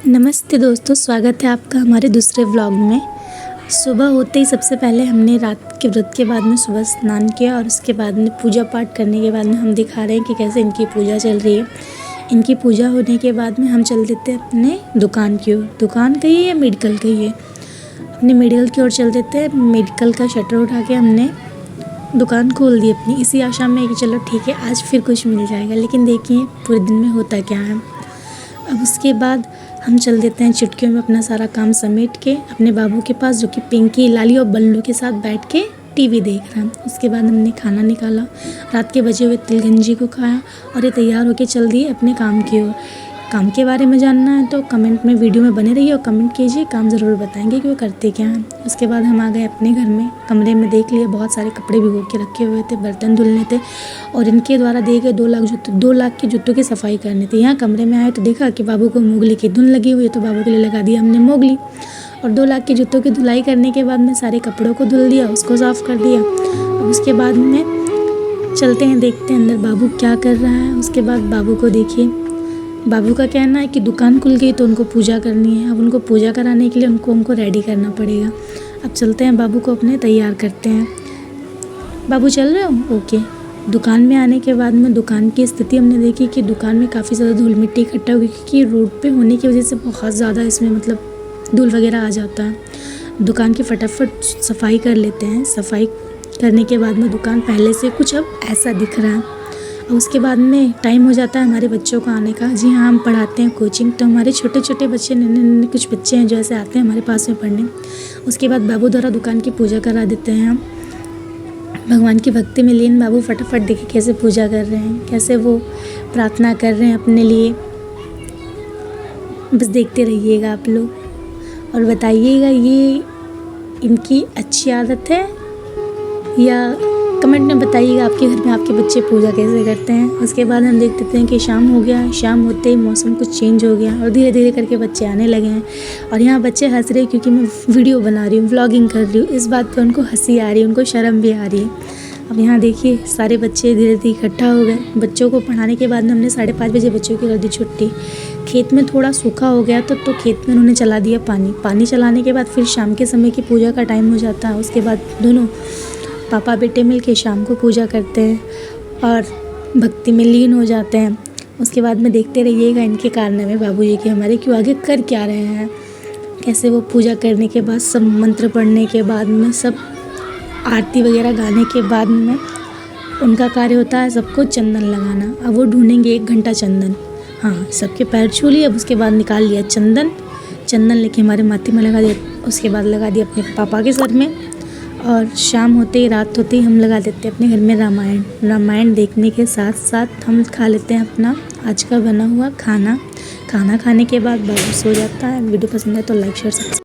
नमस्ते दोस्तों, स्वागत है आपका हमारे दूसरे व्लॉग में। सुबह होते ही सबसे पहले हमने रात के व्रत के बाद में सुबह स्नान किया और उसके बाद में पूजा पाठ करने के बाद में हम दिखा रहे हैं कि कैसे इनकी पूजा चल रही है। इनकी पूजा होने के बाद में हम चल देते हैं अपने दुकान की ओर। दुकान कही है, मेडिकल कही है, अपने मेडिकल की ओर चल देते हैं। मेडिकल का शटर उठा के हमने दुकान खोल दी अपनी, इसी आशा में कि चलो ठीक है आज फिर कुछ मिल जाएगा। लेकिन देखिए पूरे दिन में होता क्या है। अब उसके बाद हम चल देते हैं चुटकियों में अपना सारा काम समेट के अपने बाबू के पास, जो कि पिंकी, लाली और बल्लू के साथ बैठ के टीवी देख रहा है। उसके बाद हमने खाना निकाला, रात के बचे हुए तिलगंजी को खाया और ये तैयार होके चल दिए अपने काम की ओर। काम के बारे में जानना है तो कमेंट में, वीडियो में बने रहिए और कमेंट कीजिए, काम ज़रूर बताएंगे कि वो करते क्या हैं। उसके बाद हम आ गए अपने घर में। कमरे में देख लिए बहुत सारे कपड़े भिगो के रखे हुए थे, बर्तन धुलने थे और इनके द्वारा दिए गए 2 लाख के जूतों की सफाई करनी थी। यहाँ कमरे में आए तो देखा कि बाबू को मोगली की धुन लगी हुई है, तो बाबू के लिए लगा दिया हमने मोगली। और 2 लाख के जूतों की धुलाई करने के बाद में सारे कपड़ों को धुल दिया, उसको साफ़ कर दिया। और उसके बाद में चलते हैं, देखते हैं अंदर बाबू क्या कर रहा है। उसके बाद बाबू को देखिए, बाबू का कहना है कि दुकान खुल गई तो उनको पूजा करनी है। अब उनको पूजा कराने के लिए उनको रेडी करना पड़ेगा। अब चलते हैं, बाबू को अपने तैयार करते हैं। बाबू चल रहे हो? ओके। दुकान में आने के बाद में दुकान की स्थिति हमने देखी कि दुकान में काफ़ी ज़्यादा धूल मिट्टी इकट्ठा हुई, क्योंकि रोड पे होने की वजह से बहुत ज़्यादा इसमें धूल वगैरह आ जाता है। दुकान की फटाफट सफाई कर लेते हैं। सफाई करने के बाद में दुकान पहले से कुछ अब ऐसा दिख रहा है। उसके बाद में टाइम हो जाता है हमारे बच्चों को आने का। जी हाँ, हम पढ़ाते हैं कोचिंग, तो हमारे छोटे छोटे बच्चे, नन्हे कुछ बच्चे हैं जो ऐसे आते हैं हमारे पास में पढ़ने। उसके बाद बाबू द्वारा दुकान की पूजा करा देते हैं हम। भगवान की भक्ति में लीन बाबू फटाफट देखिए कैसे पूजा कर रहे हैं, कैसे वो प्रार्थना कर रहे हैं अपने लिए। बस देखते रहिएगा आप लोग और बताइएगा ये इनकी अच्छी आदत है या कमेंट में बताइएगा आपके घर में आपके बच्चे पूजा कैसे करते हैं। उसके बाद हम देख लेते हैं कि शाम हो गया। शाम होते ही मौसम कुछ चेंज हो गया और धीरे धीरे करके बच्चे आने लगे हैं। और यहाँ बच्चे हंस रहे हैं क्योंकि मैं वीडियो बना रही हूँ, व्लॉगिंग कर रही हूँ। इस बात पर उनको हंसी आ रही है, उनको शर्म भी आ रही है। अब यहाँ देखिए सारे बच्चे धीरे धीरे इकट्ठा हो गए। बच्चों को पढ़ाने के बाद में हमने 5:30 बजे बच्चों की कर दी छुट्टी। खेत में थोड़ा सूखा हो गया तो खेत में उन्होंने चला दिया पानी चलाने के बाद फिर शाम के समय की पूजा का टाइम हो जाता है। उसके बाद दोनों पापा बेटे मिल के शाम को पूजा करते हैं और भक्ति में लीन हो जाते हैं। उसके बाद में देखते रहिएगा इनके कारनामे बाबू जी के हमारे क्यों आगे कर क्या रहे हैं। कैसे वो पूजा करने के बाद, सब मंत्र पढ़ने के बाद में, सब आरती वगैरह गाने के बाद में उनका कार्य होता है सबको चंदन लगाना। अब वो ढूंढेंगे 1 घंटा चंदन। हाँ, सबके पैर छू लिए। अब उसके बाद निकाल लिया चंदन लेके हमारे माथे में लगा दिया। उसके बाद लगा दिया अपने पापा के सर में। और शाम होते ही, रात होते ही हम लगा देते हैं अपने घर में रामायण देखने के साथ साथ हम खा लेते हैं अपना आज का बना हुआ खाना खाने के बाद बाबू सो जाता है। वीडियो पसंद है तो लाइक शेयर सब्सक्राइब।